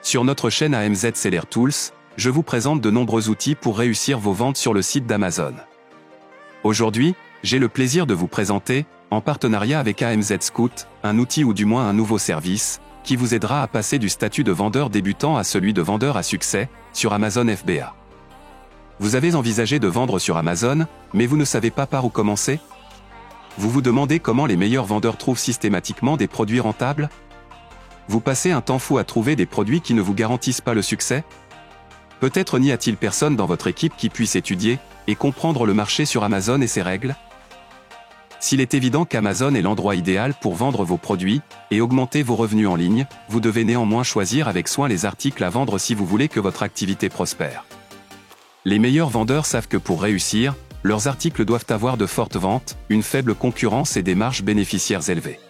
Sur notre chaîne AMZ Seller Tools, je vous présente de nombreux outils pour réussir vos ventes sur le site d'Amazon. Aujourd'hui, j'ai le plaisir de vous présenter, en partenariat avec AMZ Scout, un outil ou du moins un nouveau service, qui vous aidera à passer du statut de vendeur débutant à celui de vendeur à succès, sur Amazon FBA. Vous avez envisagé de vendre sur Amazon, mais vous ne savez pas par où commencer? Vous vous demandez comment les meilleurs vendeurs trouvent systématiquement des produits rentables? Vous passez un temps fou à trouver des produits qui ne vous garantissent pas le succès? Peut-être n'y a-t-il personne dans votre équipe qui puisse étudier et comprendre le marché sur Amazon et ses règles? S'il est évident qu'Amazon est l'endroit idéal pour vendre vos produits et augmenter vos revenus en ligne, vous devez néanmoins choisir avec soin les articles à vendre si vous voulez que votre activité prospère. Les meilleurs vendeurs savent que pour réussir, leurs articles doivent avoir de fortes ventes, une faible concurrence et des marges bénéficiaires élevées.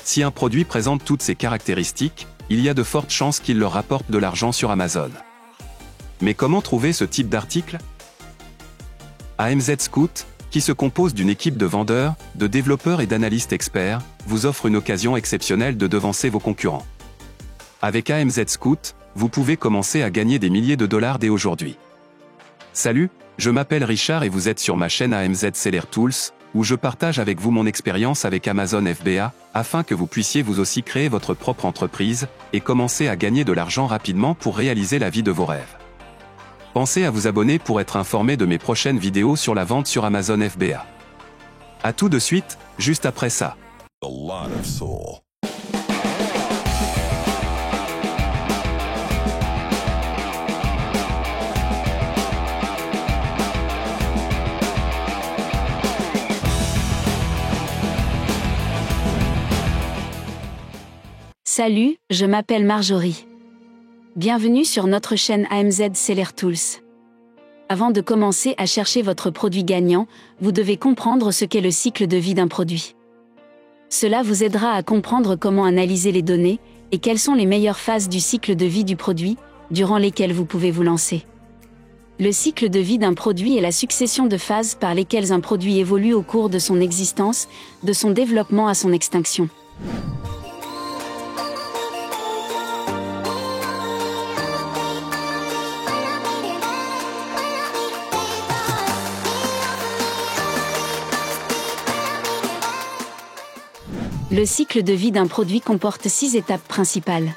Si un produit présente toutes ces caractéristiques, il y a de fortes chances qu'il leur rapporte de l'argent sur Amazon. Mais comment trouver ce type d'article? AMZ Scout, qui se compose d'une équipe de vendeurs, de développeurs et d'analystes experts, vous offre une occasion exceptionnelle de devancer vos concurrents. Avec AMZ Scout, vous pouvez commencer à gagner des milliers de dollars dès aujourd'hui. Salut, je m'appelle Richard et vous êtes sur ma chaîne AMZ Seller Tools, où je partage avec vous mon expérience avec Amazon FBA, afin que vous puissiez vous aussi créer votre propre entreprise, et commencer à gagner de l'argent rapidement pour réaliser la vie de vos rêves. Pensez à vous abonner pour être informé de mes prochaines vidéos sur la vente sur Amazon FBA. À tout de suite, juste après ça. Salut, je m'appelle Marjorie. Bienvenue sur notre chaîne AMZ Seller Tools. Avant de commencer à chercher votre produit gagnant, vous devez comprendre ce qu'est le cycle de vie d'un produit. Cela vous aidera à comprendre comment analyser les données et quelles sont les meilleures phases du cycle de vie du produit, durant lesquelles vous pouvez vous lancer. Le cycle de vie d'un produit est la succession de phases par lesquelles un produit évolue au cours de son existence, de son développement à son extinction. Le cycle de vie d'un produit comporte 6 étapes principales.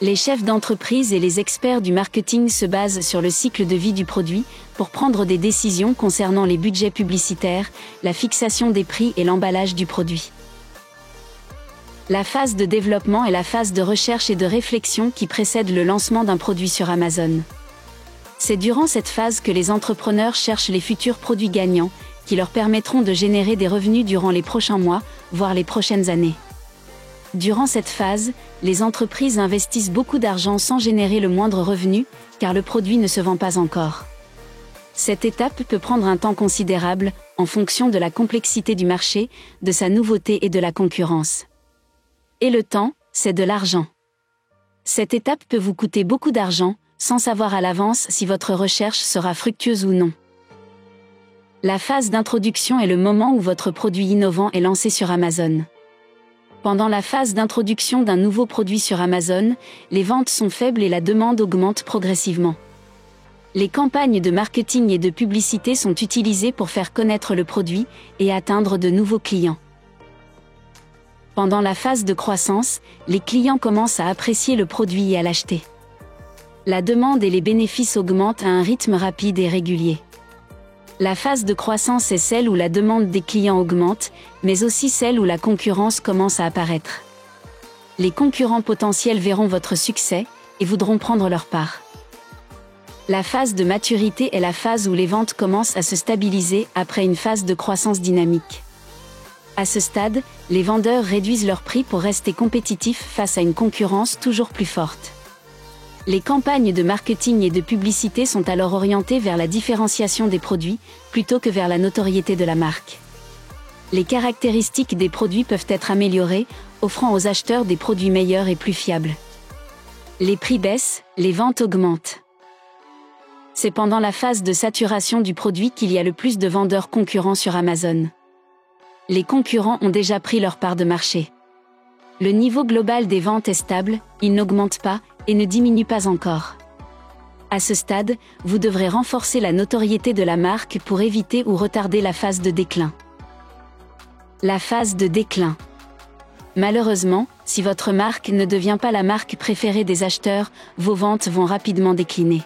Les chefs d'entreprise et les experts du marketing se basent sur le cycle de vie du produit pour prendre des décisions concernant les budgets publicitaires, la fixation des prix et l'emballage du produit. La phase de développement est la phase de recherche et de réflexion qui précède le lancement d'un produit sur Amazon. C'est durant cette phase que les entrepreneurs cherchent les futurs produits gagnants, qui leur permettront de générer des revenus durant les prochains mois, voire les prochaines années. Durant cette phase, les entreprises investissent beaucoup d'argent sans générer le moindre revenu, car le produit ne se vend pas encore. Cette étape peut prendre un temps considérable, en fonction de la complexité du marché, de sa nouveauté et de la concurrence. Et le temps, c'est de l'argent. Cette étape peut vous coûter beaucoup d'argent, sans savoir à l'avance si votre recherche sera fructueuse ou non. La phase d'introduction est le moment où votre produit innovant est lancé sur Amazon. Pendant la phase d'introduction d'un nouveau produit sur Amazon, les ventes sont faibles et la demande augmente progressivement. Les campagnes de marketing et de publicité sont utilisées pour faire connaître le produit et atteindre de nouveaux clients. Pendant la phase de croissance, les clients commencent à apprécier le produit et à l'acheter. La demande et les bénéfices augmentent à un rythme rapide et régulier. La phase de croissance est celle où la demande des clients augmente, mais aussi celle où la concurrence commence à apparaître. Les concurrents potentiels verront votre succès et voudront prendre leur part. La phase de maturité est la phase où les ventes commencent à se stabiliser après une phase de croissance dynamique. À ce stade, les vendeurs réduisent leurs prix pour rester compétitifs face à une concurrence toujours plus forte. Les campagnes de marketing et de publicité sont alors orientées vers la différenciation des produits, plutôt que vers la notoriété de la marque. Les caractéristiques des produits peuvent être améliorées, offrant aux acheteurs des produits meilleurs et plus fiables. Les prix baissent, les ventes augmentent. C'est pendant la phase de saturation du produit qu'il y a le plus de vendeurs concurrents sur Amazon. Les concurrents ont déjà pris leur part de marché. Le niveau global des ventes est stable, il n'augmente pas, et ne diminue pas encore. À ce stade, vous devrez renforcer la notoriété de la marque pour éviter ou retarder la phase de déclin. La phase de déclin. Malheureusement, si votre marque ne devient pas la marque préférée des acheteurs, vos ventes vont rapidement décliner.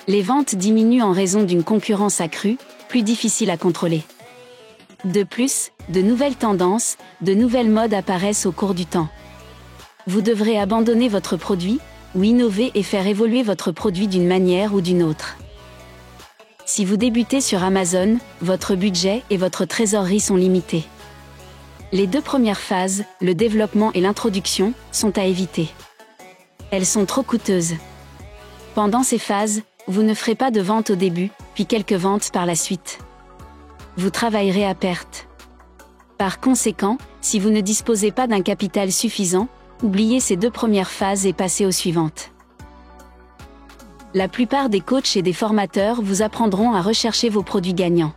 Les ventes diminuent en raison d'une concurrence accrue, plus difficile à contrôler. De plus, de nouvelles tendances, de nouvelles modes apparaissent au cours du temps. Vous devrez abandonner votre produit, ou innover et faire évoluer votre produit d'une manière ou d'une autre. Si vous débutez sur Amazon, votre budget et votre trésorerie sont limités. Les 2 premières phases, le développement et l'introduction, sont à éviter. Elles sont trop coûteuses. Pendant ces phases, vous ne ferez pas de vente au début, puis quelques ventes par la suite. Vous travaillerez à perte. Par conséquent, si vous ne disposez pas d'un capital suffisant, oubliez ces 2 premières phases et passez aux suivantes. La plupart des coachs et des formateurs vous apprendront à rechercher vos produits gagnants.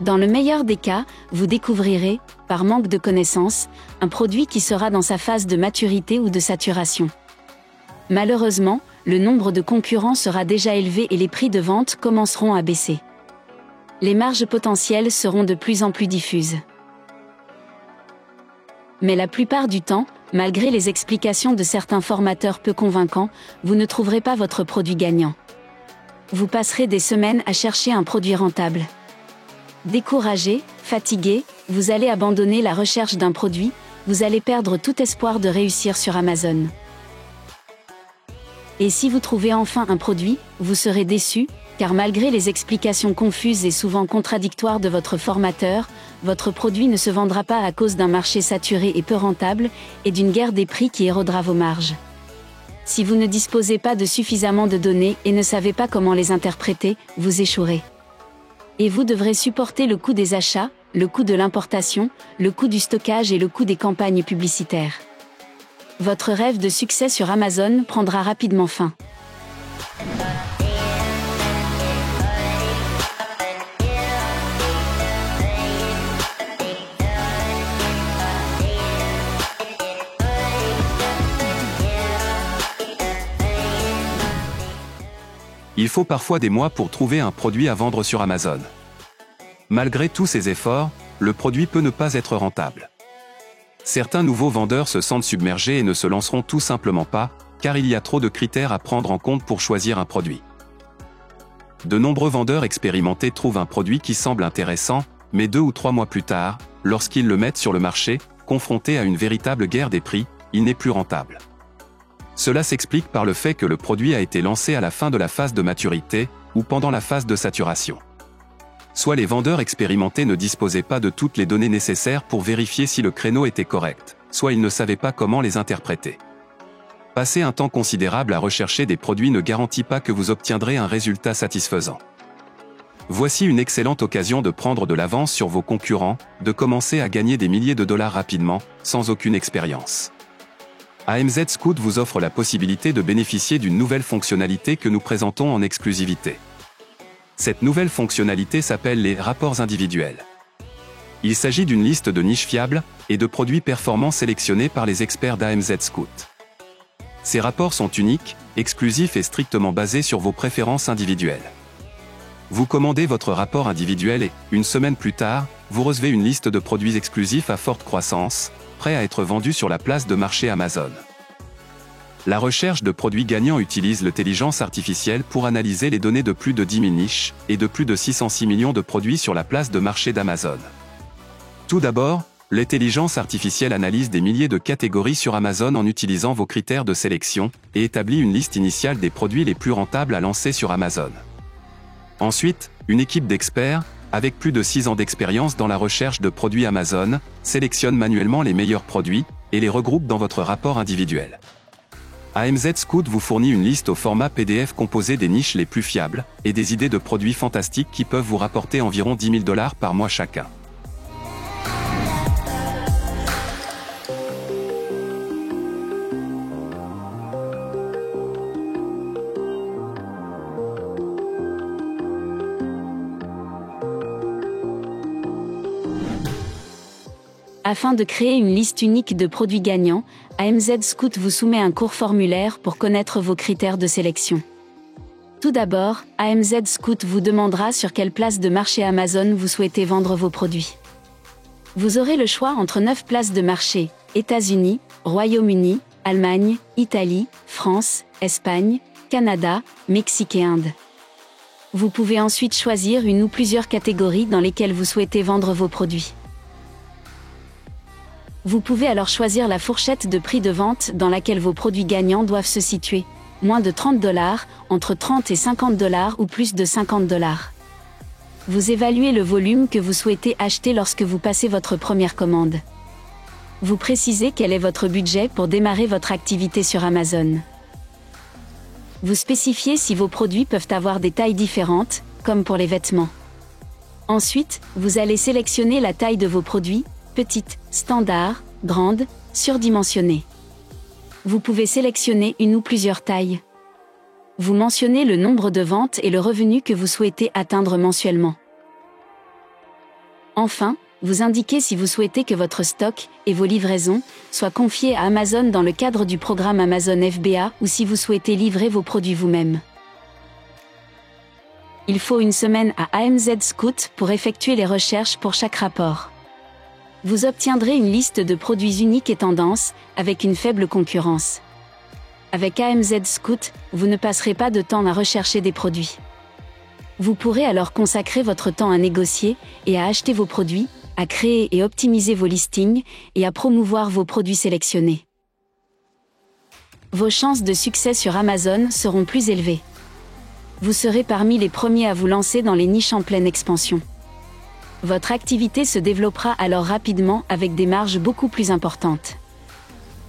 Dans le meilleur des cas, vous découvrirez, par manque de connaissances, un produit qui sera dans sa phase de maturité ou de saturation. Malheureusement, le nombre de concurrents sera déjà élevé et les prix de vente commenceront à baisser. Les marges potentielles seront de plus en plus diffuses. Mais la plupart du temps, malgré les explications de certains formateurs peu convaincants, vous ne trouverez pas votre produit gagnant. Vous passerez des semaines à chercher un produit rentable. Découragé, fatigué, vous allez abandonner la recherche d'un produit, vous allez perdre tout espoir de réussir sur Amazon. Et si vous trouvez enfin un produit, vous serez déçu, car malgré les explications confuses et souvent contradictoires de votre formateur, votre produit ne se vendra pas à cause d'un marché saturé et peu rentable, et d'une guerre des prix qui érodera vos marges. Si vous ne disposez pas de suffisamment de données et ne savez pas comment les interpréter, vous échouerez. Et vous devrez supporter le coût des achats, le coût de l'importation, le coût du stockage et le coût des campagnes publicitaires. Votre rêve de succès sur Amazon prendra rapidement fin. Il faut parfois des mois pour trouver un produit à vendre sur Amazon. Malgré tous ces efforts, le produit peut ne pas être rentable. Certains nouveaux vendeurs se sentent submergés et ne se lanceront tout simplement pas, car il y a trop de critères à prendre en compte pour choisir un produit. De nombreux vendeurs expérimentés trouvent un produit qui semble intéressant, mais 2 ou 3 mois plus tard, lorsqu'ils le mettent sur le marché, confrontés à une véritable guerre des prix, il n'est plus rentable. Cela s'explique par le fait que le produit a été lancé à la fin de la phase de maturité, ou pendant la phase de saturation. Soit les vendeurs expérimentés ne disposaient pas de toutes les données nécessaires pour vérifier si le créneau était correct, soit ils ne savaient pas comment les interpréter. Passer un temps considérable à rechercher des produits ne garantit pas que vous obtiendrez un résultat satisfaisant. Voici une excellente occasion de prendre de l'avance sur vos concurrents, de commencer à gagner des milliers de dollars rapidement, sans aucune expérience. AMZ Scout vous offre la possibilité de bénéficier d'une nouvelle fonctionnalité que nous présentons en exclusivité. Cette nouvelle fonctionnalité s'appelle les rapports individuels. Il s'agit d'une liste de niches fiables et de produits performants sélectionnés par les experts d'AMZ Scout. Ces rapports sont uniques, exclusifs et strictement basés sur vos préférences individuelles. Vous commandez votre rapport individuel et, une semaine plus tard, vous recevez une liste de produits exclusifs à forte croissance, prêts à être vendus sur la place de marché Amazon. La recherche de produits gagnants utilise l'intelligence artificielle pour analyser les données de plus de 10 000 niches et de plus de 606 millions de produits sur la place de marché d'Amazon. Tout d'abord, l'intelligence artificielle analyse des milliers de catégories sur Amazon en utilisant vos critères de sélection et établit une liste initiale des produits les plus rentables à lancer sur Amazon. Ensuite, une équipe d'experts, avec plus de 6 ans d'expérience dans la recherche de produits Amazon, sélectionne manuellement les meilleurs produits et les regroupe dans votre rapport individuel. AMZ Scout vous fournit une liste au format PDF composée des niches les plus fiables et des idées de produits fantastiques qui peuvent vous rapporter environ 10 000 $ par mois chacun. Afin de créer une liste unique de produits gagnants, AMZ Scout vous soumet un court formulaire pour connaître vos critères de sélection. Tout d'abord, AMZ Scout vous demandera sur quelle place de marché Amazon vous souhaitez vendre vos produits. Vous aurez le choix entre 9 places de marché, États-Unis, Royaume-Uni, Allemagne, Italie, France, Espagne, Canada, Mexique et Inde. Vous pouvez ensuite choisir une ou plusieurs catégories dans lesquelles vous souhaitez vendre vos produits. Vous pouvez alors choisir la fourchette de prix de vente dans laquelle vos produits gagnants doivent se situer. Moins de $30, entre $30 et $50 ou plus de $50. Vous évaluez le volume que vous souhaitez acheter lorsque vous passez votre première commande. Vous précisez quel est votre budget pour démarrer votre activité sur Amazon. Vous spécifiez si vos produits peuvent avoir des tailles différentes, comme pour les vêtements. Ensuite, vous allez sélectionner la taille de vos produits, petite, standard, grande, surdimensionnée. Vous pouvez sélectionner une ou plusieurs tailles. Vous mentionnez le nombre de ventes et le revenu que vous souhaitez atteindre mensuellement. Enfin, vous indiquez si vous souhaitez que votre stock et vos livraisons soient confiés à Amazon dans le cadre du programme Amazon FBA ou si vous souhaitez livrer vos produits vous-même. Il faut une semaine à AMZ Scout pour effectuer les recherches pour chaque rapport. Vous obtiendrez une liste de produits uniques et tendances, avec une faible concurrence. Avec AMZ Scout, vous ne passerez pas de temps à rechercher des produits. Vous pourrez alors consacrer votre temps à négocier et à acheter vos produits, à créer et optimiser vos listings et à promouvoir vos produits sélectionnés. Vos chances de succès sur Amazon seront plus élevées. Vous serez parmi les premiers à vous lancer dans les niches en pleine expansion. Votre activité se développera alors rapidement avec des marges beaucoup plus importantes.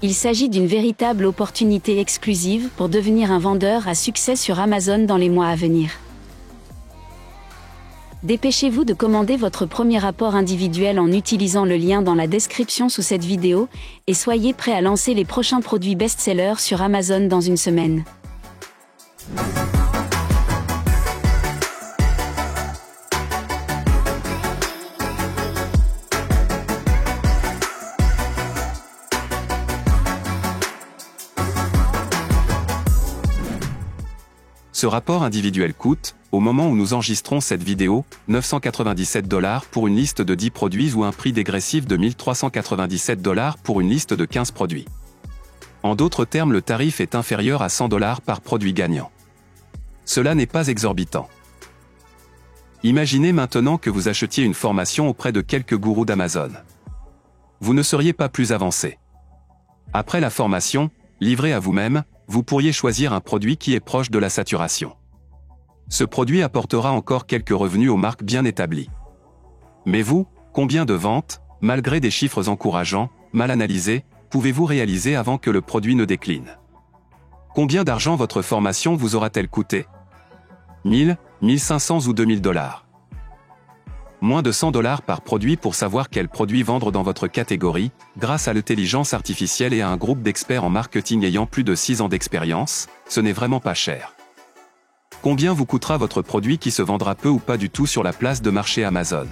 Il s'agit d'une véritable opportunité exclusive pour devenir un vendeur à succès sur Amazon dans les mois à venir. Dépêchez-vous de commander votre premier rapport individuel en utilisant le lien dans la description sous cette vidéo et soyez prêt à lancer les prochains produits best-sellers sur Amazon dans une semaine. Ce rapport individuel coûte, au moment où nous enregistrons cette vidéo, $997 pour une liste de 10 produits ou un prix dégressif de $1397 pour une liste de 15 produits. En d'autres termes, le tarif est inférieur à $100 par produit gagnant. Cela n'est pas exorbitant. Imaginez maintenant que vous achetiez une formation auprès de quelques gourous d'Amazon. Vous ne seriez pas plus avancé. Après la formation, livrée à vous-même, vous pourriez choisir un produit qui est proche de la saturation. Ce produit apportera encore quelques revenus aux marques bien établies. Mais vous, combien de ventes, malgré des chiffres encourageants, mal analysés, pouvez-vous réaliser avant que le produit ne décline? Combien d'argent votre formation vous aura-t-elle coûté? 1000, 1500 ou $2000? Moins de $100 par produit pour savoir quel produit vendre dans votre catégorie, grâce à l'intelligence artificielle et à un groupe d'experts en marketing ayant plus de 6 ans d'expérience, ce n'est vraiment pas cher. Combien vous coûtera votre produit qui se vendra peu ou pas du tout sur la place de marché Amazon?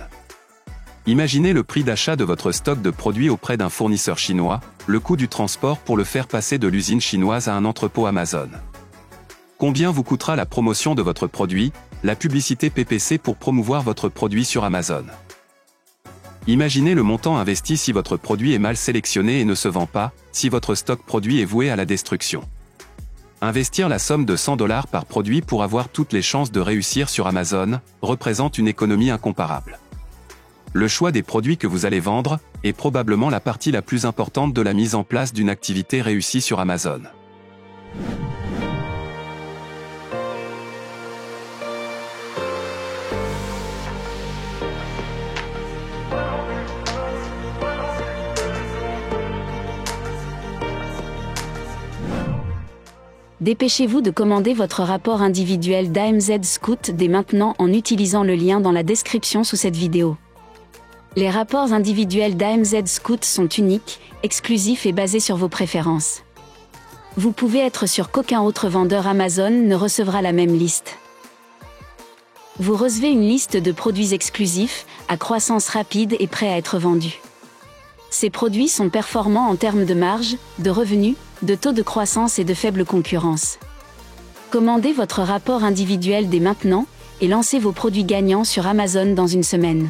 Imaginez le prix d'achat de votre stock de produits auprès d'un fournisseur chinois, le coût du transport pour le faire passer de l'usine chinoise à un entrepôt Amazon. Combien vous coûtera la promotion de votre produit, la publicité PPC pour promouvoir votre produit sur Amazon? Imaginez le montant investi si votre produit est mal sélectionné et ne se vend pas, si votre stock produit est voué à la destruction. Investir la somme de $100 par produit pour avoir toutes les chances de réussir sur Amazon représente une économie incomparable. Le choix des produits que vous allez vendre est probablement la partie la plus importante de la mise en place d'une activité réussie sur Amazon. Dépêchez-vous de commander votre rapport individuel d'AMZ Scout dès maintenant en utilisant le lien dans la description sous cette vidéo. Les rapports individuels d'AMZ Scout sont uniques, exclusifs et basés sur vos préférences. Vous pouvez être sûr qu'aucun autre vendeur Amazon ne recevra la même liste. Vous recevez une liste de produits exclusifs, à croissance rapide et prêts à être vendus. Ces produits sont performants en termes de marge, de revenus, de taux de croissance et de faible concurrence. Commandez votre rapport individuel dès maintenant, et lancez vos produits gagnants sur Amazon dans une semaine.